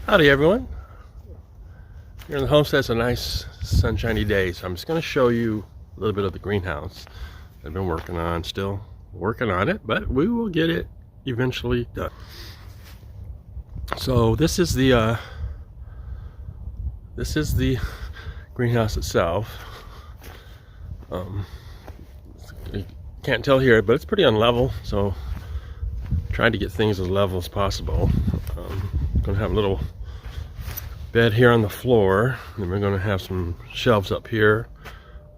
Howdy everyone. Here in the homestead, it's a nice sunshiny day, so I'm just going to show you a little bit of the greenhouse I've been working on. Still working on it, but we will get it eventually done. So this is the greenhouse itself. You can't tell here, but it's pretty unlevel, so trying to get things as level as possible. Going to have a little bed here on the floor, and then we're going to have some shelves up here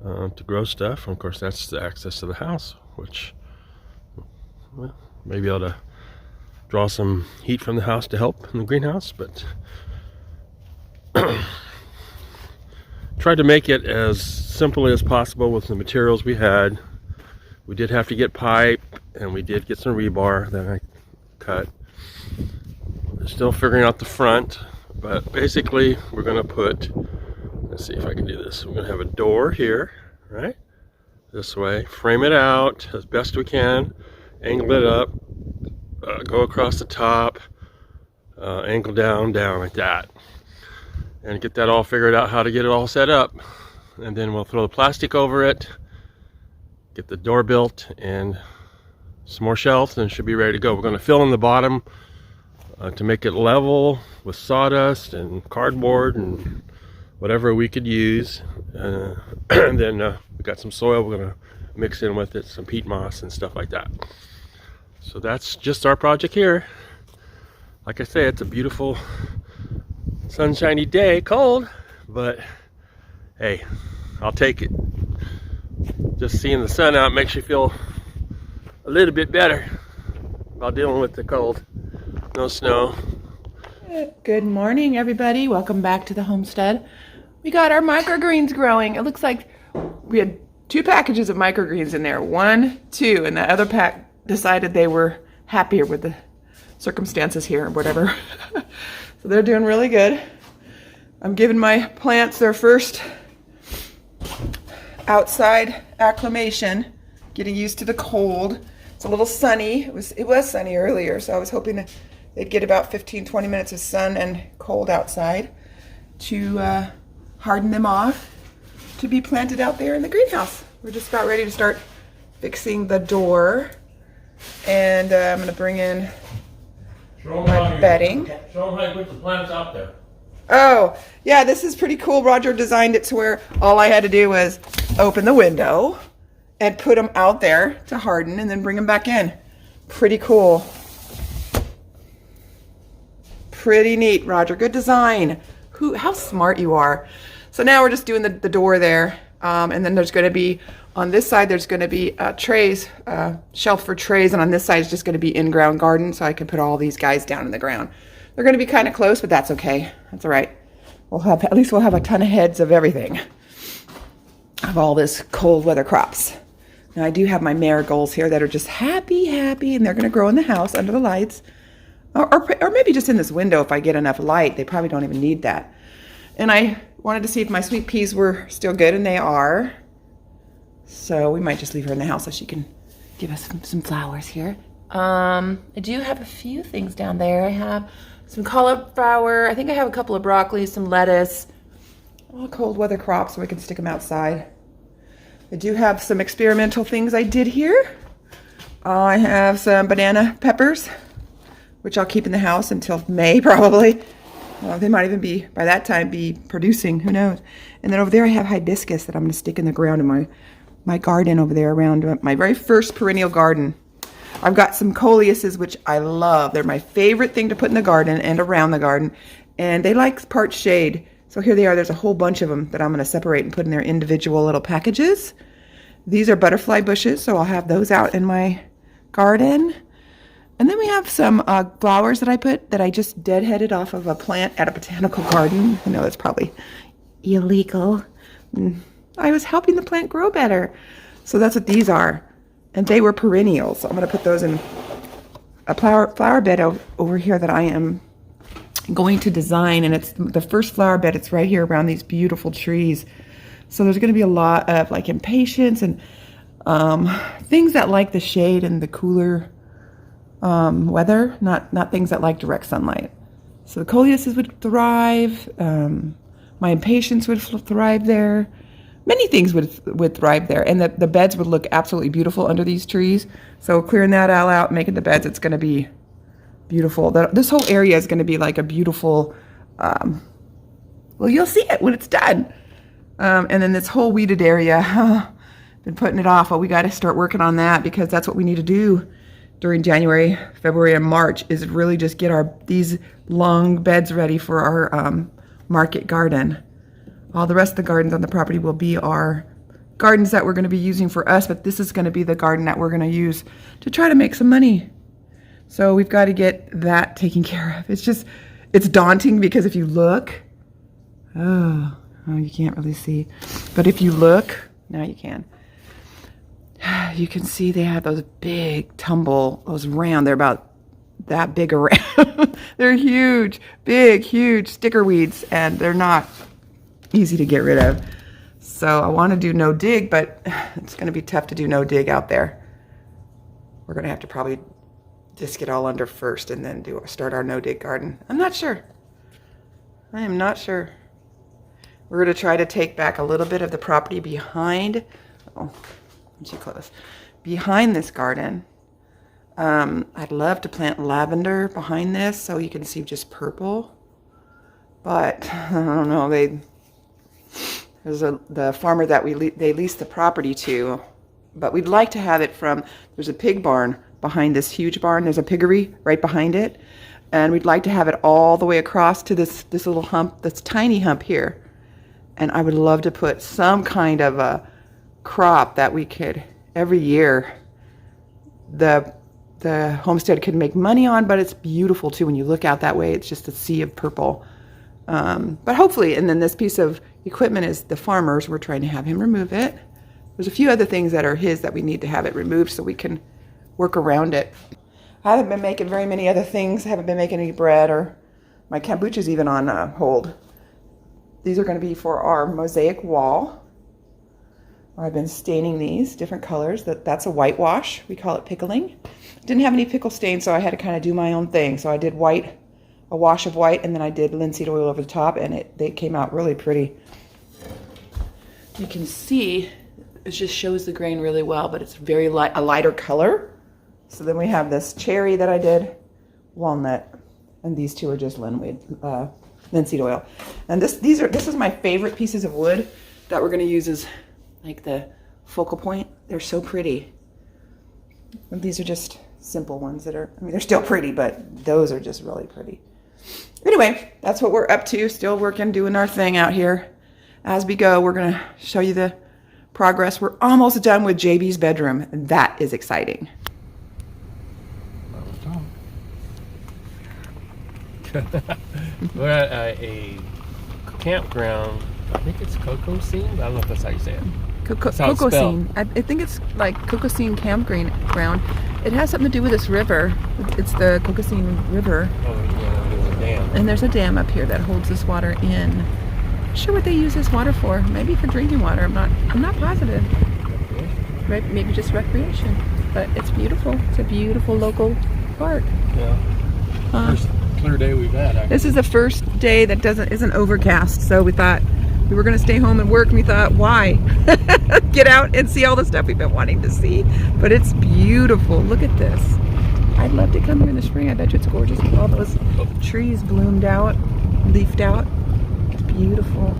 to grow stuff. And of course, that's the access to the house, which well, may be able to draw some heat from the house to help in the greenhouse, but tried to make it as simple as possible with the materials we had. We did have to get pipe, and we did get some rebar that I cut. We're still figuring out the front, but basically we're going to put, let's see if I can do this. We're going to have a door here, right? This way, frame it out as best we can, angle it up, go across the top, angle down like that, and get that all figured out, how to get it all set up. And then we'll throw the plastic over it, get the door built, and some more shelves, and it should be ready to go. We're going to fill in the bottom to make it level with sawdust and cardboard and whatever we could use. And then we got some soil we're going to mix in with it, some peat moss and stuff like that. So that's just our project here. Like I say, it's a beautiful sunshiny day, cold, but hey, I'll take it. Just seeing the sun out makes you feel a little bit better while dealing with the cold. No snow. Good morning, everybody. Welcome back to the homestead. We got our microgreens growing. It looks like we had 2 packages of microgreens in there. 1, 2, and the other pack decided they were happier with the circumstances here or whatever. So they're doing really good. I'm giving my plants their first outside acclimation, getting used to the cold. It's a little sunny. It was sunny earlier, so I was hoping they'd get about 15-20 minutes of sun and cold outside to harden them off to be planted out there in the greenhouse. We're just about ready to start fixing the door, and I'm going to bring in my bedding. Show them how you put the plants out there. Oh, yeah, this is pretty cool. Roger designed it to where all I had to do was open the window and put them out there to harden and then bring them back in. Pretty cool. Pretty neat, Roger. Good design. How smart you are. So now we're just doing the door there. And then there's going to be, on this side, there's going to be trays, shelf for trays. And on this side is just going to be in-ground garden. So I can put all these guys down in the ground. They're going to be kind of close, but that's okay. That's all right. At least we'll have a ton of heads of everything. Of all this cold weather crops. Now I do have my marigolds here that are just happy, and they're going to grow in the house under the lights. Or maybe just in this window if I get enough light. They probably don't even need that. And I wanted to see if my sweet peas were still good, and they are. So we might just leave her in the house so she can give us some flowers here. I do have a few things down there. I have some cauliflower. I think I have a couple of broccoli, some lettuce. All cold weather crops so we can stick them outside. I do have some experimental things I did here. I have some banana peppers, which I'll keep in the house until May probably. They might even be, by that time, be producing, who knows. And then over there I have hibiscus that I'm going to stick in the ground in my garden over there around my very first perennial garden. I've got some coleuses, which I love. They're my favorite thing to put in the garden and around the garden. And they like part shade. So here they are. There's a whole bunch of them that I'm going to separate and put in their individual little packages. These are butterfly bushes, so I'll have those out in my garden. And then we have some flowers that I just deadheaded off of a plant at a botanical garden. I know that's probably illegal. I was helping the plant grow better. So that's what these are. And they were perennials. So I'm going to put those in a flower bed over here that I am going to design. And it's the first flower bed. It's right here around these beautiful trees. So there's going to be a lot of like impatiens and things that like the shade and the cooler weather, not things that like direct sunlight. So the coleuses would thrive. My impatiens would thrive there. Many things would thrive there, and the beds would look absolutely beautiful under these trees. So clearing that all out, making the beds, it's going to be beautiful. This whole area is going to be like a beautiful. Well, you'll see it when it's done. And then this whole weeded area, been putting it off. Well, we got to start working on that because that's what we need to do during January, February, and March is really just get these long beds ready for our market garden. All the rest of the gardens on the property will be our gardens that we're going to be using for us, but this is going to be the garden that we're going to use to try to make some money. So we've got to get that taken care of. It's daunting because if you look, oh, you can't really see, but if you look, now you can. You can see they have those big those round, they're about that big around. They're huge, big, huge sticker weeds, and they're not easy to get rid of. So I want to do no dig, but it's going to be tough to do no dig out there. We're going to have to probably disc it all under first and then start our no dig garden. I'm not sure. I am not sure. We're going to try to take back a little bit of the property behind. Oh, I'm too close. Behind this garden. I'd love to plant lavender behind this so you can see just purple. But I don't know. There's the farmer that they leased the property to, but we'd like to have it there's a pig barn behind this huge barn. There's a piggery right behind it, and we'd like to have it all the way across to this little hump, this tiny hump here. And I would love to put some kind of a crop that we could every year the homestead could make money on, but it's beautiful too when you look out that way. It's just a sea of purple. But hopefully, and then this piece of equipment is the farmer's. We're trying to have him remove it. There's a few other things that are his that we need to have it removed so we can work around it. I haven't been making very many other things. I haven't been making any bread, or my kombucha's even on hold. These are going to be for our mosaic wall. I've been staining these different colors. That's a whitewash. We call it pickling. Didn't have any pickle stain, so I had to kind of do my own thing. So I did white, a wash of white, and then I did linseed oil over the top, and they came out really pretty. You can see it just shows the grain really well, but it's very light, a lighter color. So then we have this cherry that I did, walnut, and these two are just linseed oil. And this is my favorite pieces of wood that we're going to use as like the focal point. They're so pretty. And these are just simple ones that are, they're still pretty, but those are just really pretty. Anyway, that's what we're up to. Still working, doing our thing out here. As we go, we're going to show you the progress. We're almost done with JB's bedroom, and that is exciting. We're at a campground. I think it's Coco Scene. I don't know if that's how you say it. Coco Scene. I think it's like Coco Scene campground. It has something to do with this river. It's the Coco Scene River. Oh yeah, there's a dam. And there's a dam up here that holds this water in. Not sure what they use this water for. Maybe for drinking water. I'm not positive. Right? Maybe just recreation. But it's beautiful. It's a beautiful local park. Yeah. First clear day we've had. Actually. This is the first day that isn't overcast. So we thought we were going to stay home and work, and we thought, why? Get out and see all the stuff we've been wanting to see. But it's beautiful. Look at this. I'd love to come here in the spring. I bet you it's gorgeous with all those trees bloomed out, leafed out. It's beautiful.